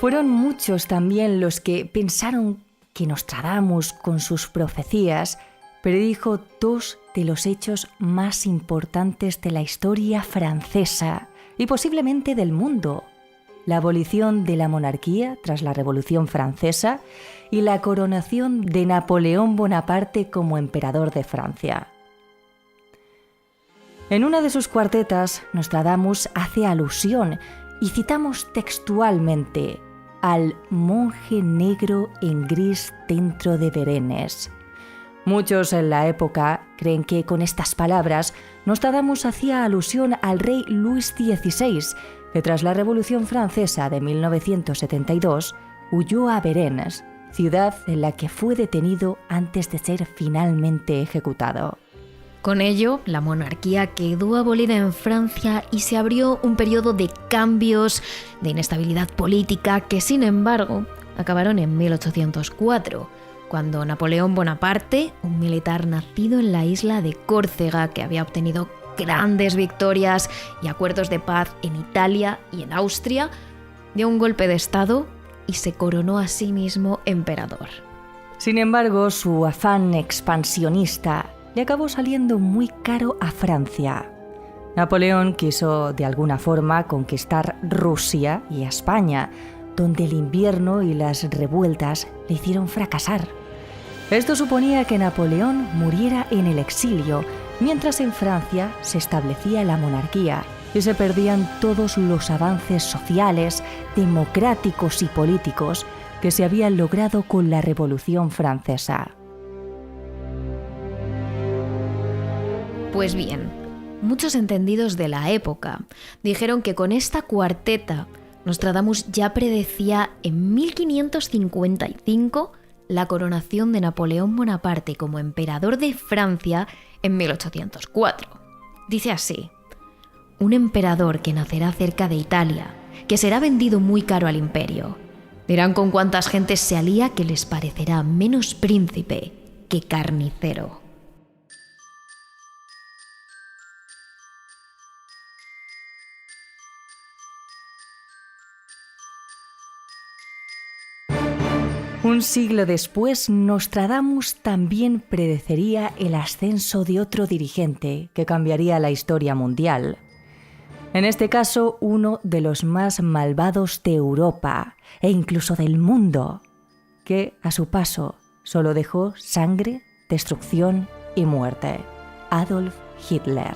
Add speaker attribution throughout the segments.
Speaker 1: Fueron muchos también los que pensaron que Nostradamus, con sus profecías, predijo dos de los hechos más importantes de la historia francesa y posiblemente del mundo: la abolición de la monarquía tras la Revolución Francesa y la coronación de Napoleón Bonaparte como emperador de Francia. En una de sus cuartetas, Nostradamus hace alusión, y citamos textualmente, al monje negro en gris dentro de Berenes. Muchos en la época creen que con estas palabras Nostradamus hacía alusión al rey Luis XVI, que tras la Revolución Francesa de 1972 huyó a Berenes, ciudad en la que fue detenido antes de ser finalmente ejecutado.
Speaker 2: Con ello, la monarquía quedó abolida en Francia y se abrió un periodo de cambios, de inestabilidad política que, sin embargo, acabaron en 1804, cuando Napoleón Bonaparte, un militar nacido en la isla de Córcega que había obtenido grandes victorias y acuerdos de paz en Italia y en Austria, dio un golpe de estado y se coronó a sí mismo emperador.
Speaker 1: Sin embargo, su afán expansionista le acabó saliendo muy caro a Francia. Napoleón quiso de alguna forma conquistar Rusia y España, donde el invierno y las revueltas le hicieron fracasar. Esto suponía que Napoleón muriera en el exilio, mientras en Francia se establecía la monarquía y se perdían todos los avances sociales, democráticos y políticos que se habían logrado con la Revolución Francesa.
Speaker 2: Pues bien, muchos entendidos de la época dijeron que con esta cuarteta Nostradamus ya predecía en 1555 la coronación de Napoleón Bonaparte como emperador de Francia en 1804. Dice así: un emperador que nacerá cerca de Italia, que será vendido muy caro al imperio. Dirán con cuántas gentes se alía que les parecerá menos príncipe que carnicero.
Speaker 1: Un siglo después, Nostradamus también predecería el ascenso de otro dirigente que cambiaría la historia mundial. En este caso, uno de los más malvados de Europa e incluso del mundo, que a su paso solo dejó sangre, destrucción y muerte: Adolf Hitler.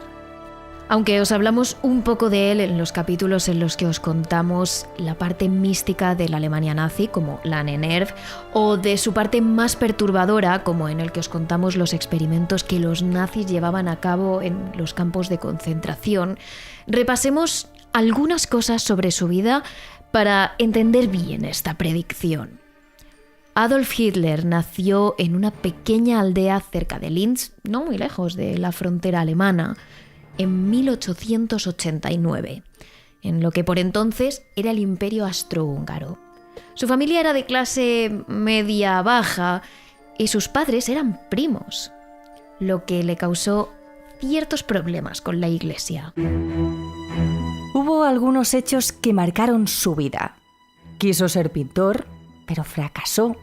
Speaker 2: Aunque os hablamos un poco de él en los capítulos en los que os contamos la parte mística de la Alemania nazi, como la Ahnenerbe, o de su parte más perturbadora, como en el que os contamos los experimentos que los nazis llevaban a cabo en los campos de concentración, repasemos algunas cosas sobre su vida para entender bien esta predicción. Adolf Hitler nació en una pequeña aldea cerca de Linz, no muy lejos de la frontera alemana, en 1889, en lo que por entonces era el Imperio Austrohúngaro. Su familia era de clase media-baja y sus padres eran primos, lo que le causó ciertos problemas con la Iglesia.
Speaker 1: Hubo algunos hechos que marcaron su vida. Quiso ser pintor, pero fracasó.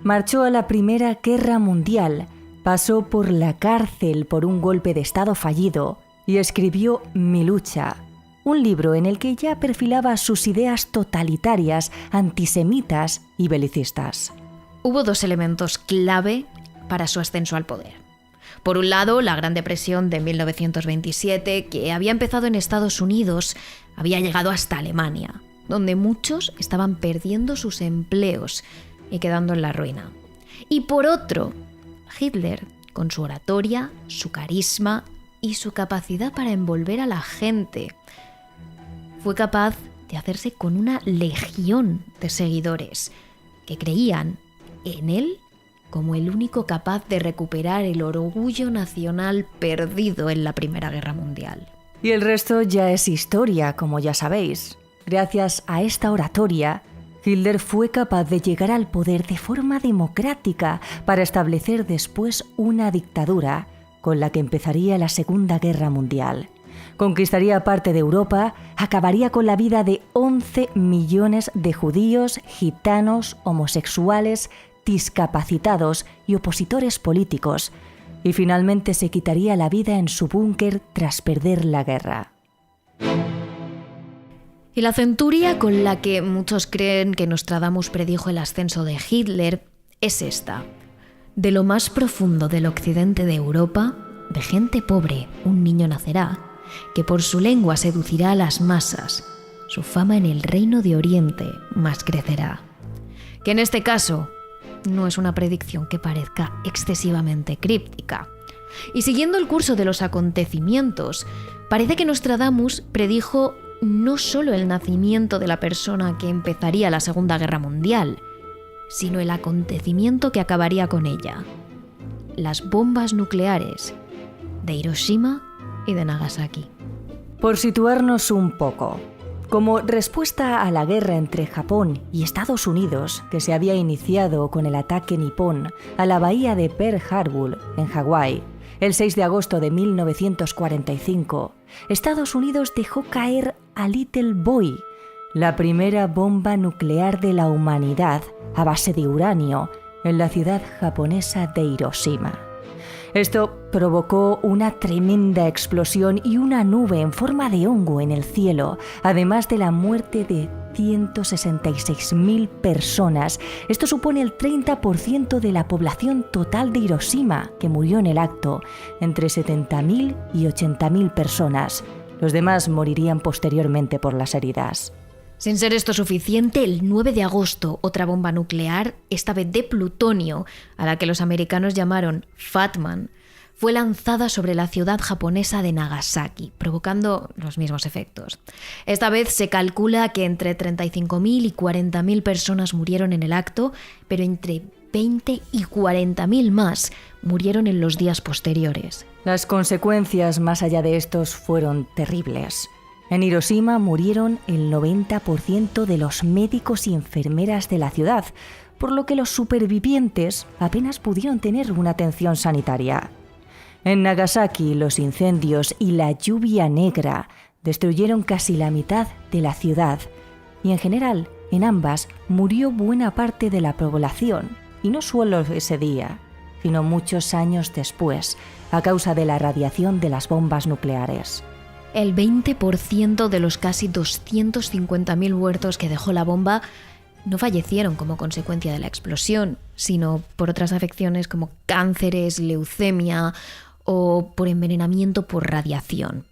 Speaker 1: Marchó a la Primera Guerra Mundial, pasó por la cárcel por un golpe de Estado fallido y escribió Mi lucha, un libro en el que ya perfilaba sus ideas totalitarias, antisemitas y belicistas.
Speaker 2: Hubo dos elementos clave para su ascenso al poder. Por un lado, la Gran Depresión de 1927, que había empezado en Estados Unidos, había llegado hasta Alemania, donde muchos estaban perdiendo sus empleos y quedando en la ruina. Y por otro, Hitler, con su oratoria, su carisma y su capacidad para envolver a la gente, fue capaz de hacerse con una legión de seguidores que creían en él como el único capaz de recuperar el orgullo nacional perdido en la Primera Guerra Mundial.
Speaker 1: Y el resto ya es historia, como ya sabéis. Gracias a esta oratoria, Hitler fue capaz de llegar al poder de forma democrática para establecer después una dictadura con la que empezaría la Segunda Guerra Mundial. Conquistaría parte de Europa, acabaría con la vida de 11 millones de judíos, gitanos, homosexuales, discapacitados y opositores políticos, y finalmente se quitaría la vida en su búnker tras perder la guerra.
Speaker 2: Y la centuria con la que muchos creen que Nostradamus predijo el ascenso de Hitler es esta. De lo más profundo del occidente de Europa, de gente pobre, un niño nacerá, que por su lengua seducirá a las masas. Su fama en el reino de Oriente más crecerá. Que en este caso no es una predicción que parezca excesivamente críptica. Y siguiendo el curso de los acontecimientos, parece que Nostradamus predijo no solo el nacimiento de la persona que empezaría la Segunda Guerra Mundial, sino el acontecimiento que acabaría con ella: las bombas nucleares de Hiroshima y de Nagasaki.
Speaker 1: Por situarnos un poco, como respuesta a la guerra entre Japón y Estados Unidos, que se había iniciado con el ataque nipón a la bahía de Pearl Harbor, en Hawái, el 6 de agosto de 1945, Estados Unidos dejó caer a Little Boy, la primera bomba nuclear de la humanidad a base de uranio, en la ciudad japonesa de Hiroshima. Esto provocó una tremenda explosión y una nube en forma de hongo en el cielo, además de la muerte de 166.000 personas. Esto supone el 30% de la población total de Hiroshima, que murió en el acto, entre 70.000 y 80.000 personas. Los demás morirían posteriormente por las heridas.
Speaker 2: Sin ser esto suficiente, el 9 de agosto, otra bomba nuclear, esta vez de plutonio, a la que los americanos llamaron Fat Man, fue lanzada sobre la ciudad japonesa de Nagasaki, provocando los mismos efectos. Esta vez se calcula que entre 35.000 y 40.000 personas murieron en el acto, pero entre 20 y 40.000 más murieron en los días posteriores.
Speaker 1: Las consecuencias más allá de estos fueron terribles. En Hiroshima murieron el 90% de los médicos y enfermeras de la ciudad, por lo que los supervivientes apenas pudieron tener una atención sanitaria. En Nagasaki, los incendios y la lluvia negra destruyeron casi la mitad de la ciudad, y en general, en ambas murió buena parte de la población, y no solo ese día, sino muchos años después, a causa de la radiación de las bombas nucleares.
Speaker 2: El 20% de los casi 250.000 muertos que dejó la bomba no fallecieron como consecuencia de la explosión, sino por otras afecciones como cánceres, leucemia o por envenenamiento por radiación.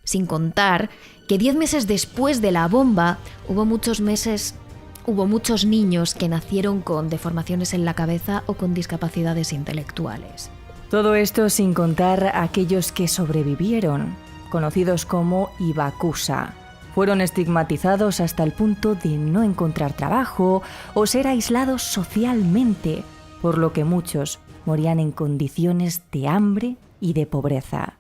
Speaker 2: Sin contar que 10 meses después de la bomba hubo muchos niños que nacieron con deformaciones en la cabeza o con discapacidades intelectuales.
Speaker 1: Todo esto sin contar a aquellos que sobrevivieron, conocidos como Hibakusha. Fueron estigmatizados hasta el punto de no encontrar trabajo o ser aislados socialmente, por lo que muchos morían en condiciones de hambre y de pobreza.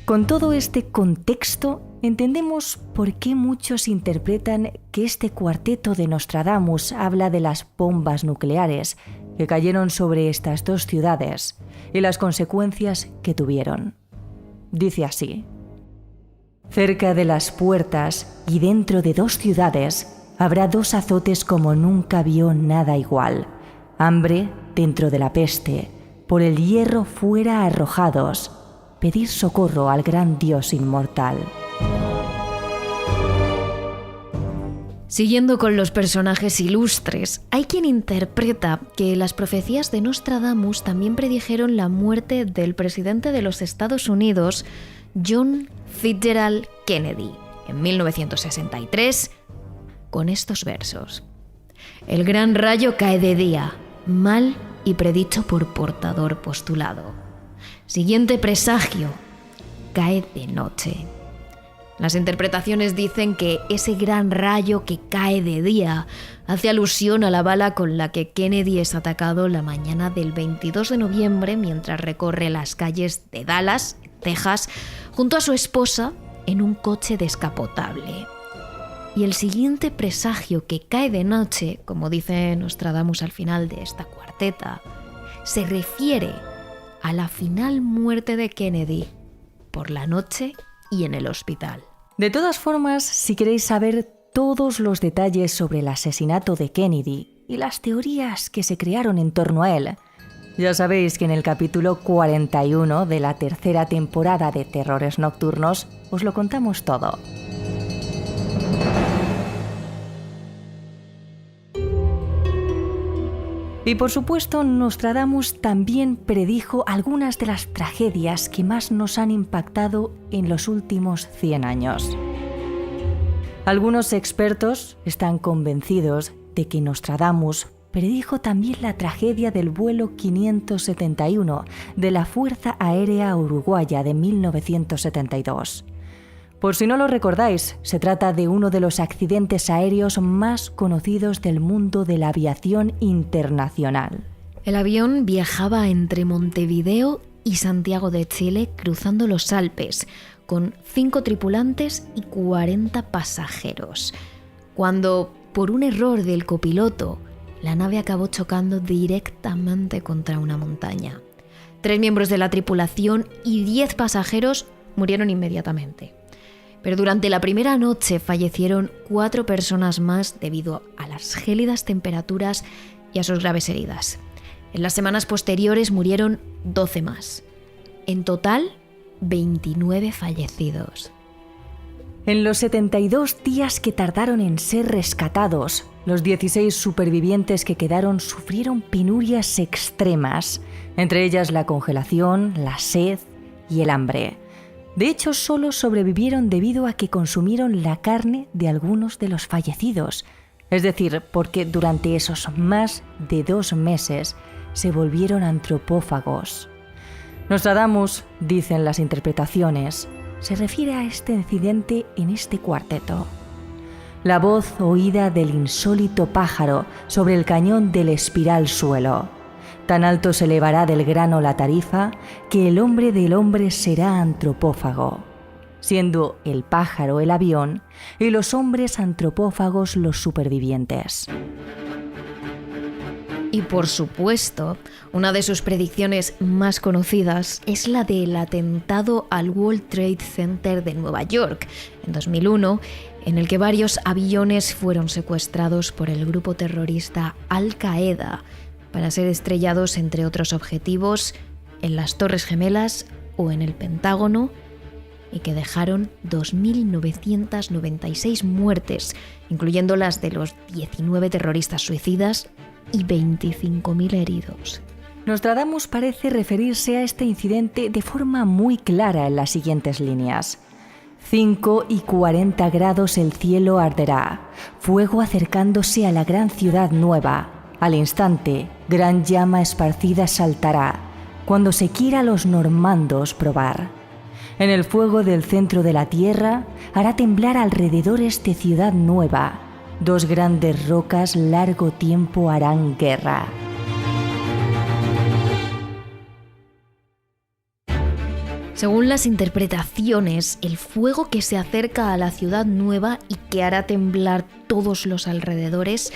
Speaker 1: Con todo este contexto, entendemos por qué muchos interpretan que este cuarteto de Nostradamus habla de las bombas nucleares que cayeron sobre estas dos ciudades y las consecuencias que tuvieron. Dice así: cerca de las puertas y dentro de dos ciudades habrá dos azotes como nunca vio nada igual. Hambre dentro de la peste, por el hierro fuera arrojados, pedir socorro al gran Dios inmortal.
Speaker 2: Siguiendo con los personajes ilustres, hay quien interpreta que las profecías de Nostradamus también predijeron la muerte del presidente de los Estados Unidos, John Fitzgerald Kennedy, en 1963, con estos versos: el gran rayo cae de día, mal y predicho por portador postulado. Siguiente presagio, cae de noche. Las interpretaciones dicen que ese gran rayo que cae de día hace alusión a la bala con la que Kennedy es atacado la mañana del 22 de noviembre mientras recorre las calles de Dallas, Texas, junto a su esposa en un coche descapotable. Y el siguiente presagio que cae de noche, como dice Nostradamus al final de esta cuarteta, se refiere a la final muerte de Kennedy por la noche y en el hospital.
Speaker 1: De todas formas, si queréis saber todos los detalles sobre el asesinato de Kennedy y las teorías que se crearon en torno a él, ya sabéis que en el capítulo 41 de la tercera temporada de Terrores Nocturnos os lo contamos todo. Y por supuesto, Nostradamus también predijo algunas de las tragedias que más nos han impactado en los últimos 100 años. Algunos expertos están convencidos de que Nostradamus predijo también la tragedia del vuelo 571 de la Fuerza Aérea Uruguaya de 1972. Por si no lo recordáis, se trata de uno de los accidentes aéreos más conocidos del mundo de la aviación internacional.
Speaker 2: El avión viajaba entre Montevideo y Santiago de Chile cruzando los Alpes, con 5 tripulantes y 40 pasajeros, cuando, por un error del copiloto, la nave acabó chocando directamente contra una montaña. 3 miembros de la tripulación y 10 pasajeros murieron inmediatamente. Pero durante la primera noche fallecieron 4 personas más debido a las gélidas temperaturas y a sus graves heridas. En las semanas posteriores murieron 12 más. En total, 29 fallecidos.
Speaker 1: En los 72 días que tardaron en ser rescatados, los 16 supervivientes que quedaron sufrieron penurias extremas, entre ellas la congelación, la sed y el hambre. De hecho, solo sobrevivieron debido a que consumieron la carne de algunos de los fallecidos, es decir, porque durante esos más de 2 meses se volvieron antropófagos. Nostradamus, dicen las interpretaciones, se refiere a este incidente en este cuarteto. La voz oída del insólito pájaro sobre el cañón del espiral suelo. Tan alto se elevará del grano la tarifa que el hombre del hombre será antropófago, siendo el pájaro el avión y los hombres antropófagos los supervivientes.
Speaker 2: Y por supuesto, una de sus predicciones más conocidas es la del atentado al World Trade Center de Nueva York en 2001, en el que varios aviones fueron secuestrados por el grupo terrorista Al-Qaeda para ser estrellados, entre otros objetivos, en las Torres Gemelas o en el Pentágono, y que dejaron 2.996 muertes, incluyendo las de los 19 terroristas suicidas y 25.000 heridos.
Speaker 1: Nostradamus parece referirse a este incidente de forma muy clara en las siguientes líneas. 5 y 40 grados el cielo arderá, fuego acercándose a la gran ciudad nueva. Al instante, gran llama esparcida saltará, cuando se quiera los normandos probar. En el fuego del centro de la tierra hará temblar alrededor esta ciudad nueva. 2 grandes rocas largo tiempo harán guerra.
Speaker 2: Según las interpretaciones, el fuego que se acerca a la ciudad nueva y que hará temblar todos los alrededores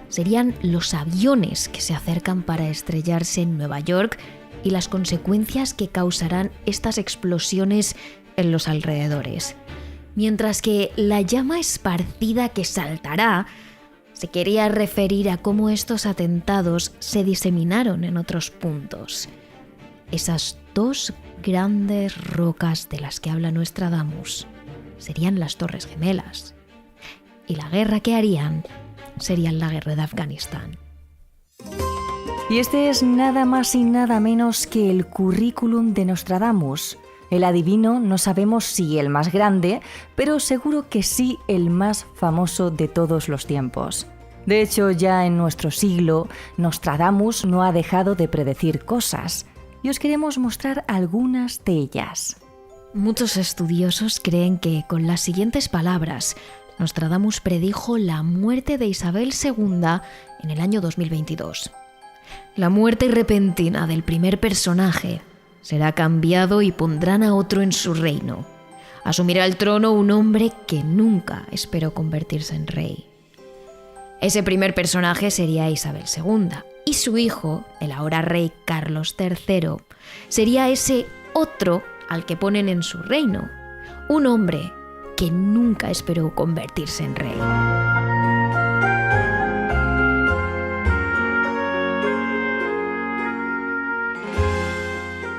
Speaker 2: serían los aviones que se acercan para estrellarse en Nueva York y las consecuencias que causarán estas explosiones en los alrededores. Mientras que la llama esparcida que saltará se quería referir a cómo estos atentados se diseminaron en otros puntos. Esas 2 grandes rocas de las que habla Nostradamus serían las Torres Gemelas, y la guerra que harían sería la guerra de Afganistán.
Speaker 1: Y este es nada más y nada menos que el currículum de Nostradamus. El adivino, no sabemos si el más grande, pero seguro que sí el más famoso de todos los tiempos. De hecho, ya en nuestro siglo, Nostradamus no ha dejado de predecir cosas, y os queremos mostrar algunas de ellas.
Speaker 2: Muchos estudiosos creen que con las siguientes palabras, Nostradamus predijo la muerte de Isabel II en el año 2022. La muerte repentina del primer personaje será cambiado y pondrán a otro en su reino. Asumirá el trono un hombre que nunca esperó convertirse en rey. Ese primer personaje sería Isabel II, y su hijo, el ahora rey Carlos III, sería ese otro al que ponen en su reino, un hombre que nunca esperó convertirse en rey.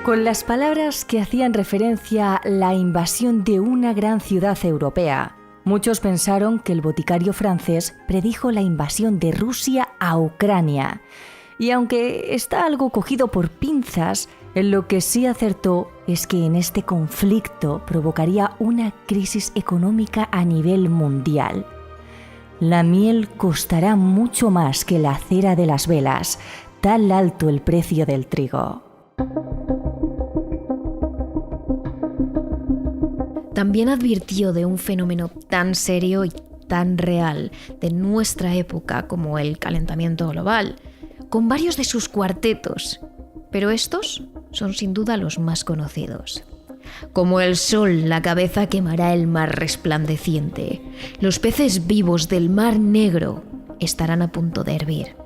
Speaker 1: Con las palabras que hacían referencia a la invasión de una gran ciudad europea, muchos pensaron que el boticario francés predijo la invasión de Rusia a Ucrania. Y aunque está algo cogido por pinzas, en lo que sí acertó es que en este conflicto provocaría una crisis económica a nivel mundial. La miel costará mucho más que la cera de las velas, tal alto el precio del trigo.
Speaker 2: También advirtió de un fenómeno tan serio y tan real de nuestra época como el calentamiento global, con varios de sus cuartetos, pero estos son sin duda los más conocidos. Como el sol, la cabeza quemará el mar resplandeciente. Los peces vivos del mar Negro estarán a punto de hervir.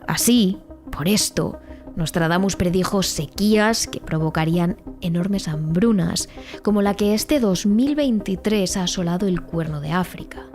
Speaker 2: Así, por esto, Nostradamus predijo sequías que provocarían enormes hambrunas, como la que este 2023 ha asolado el Cuerno de África.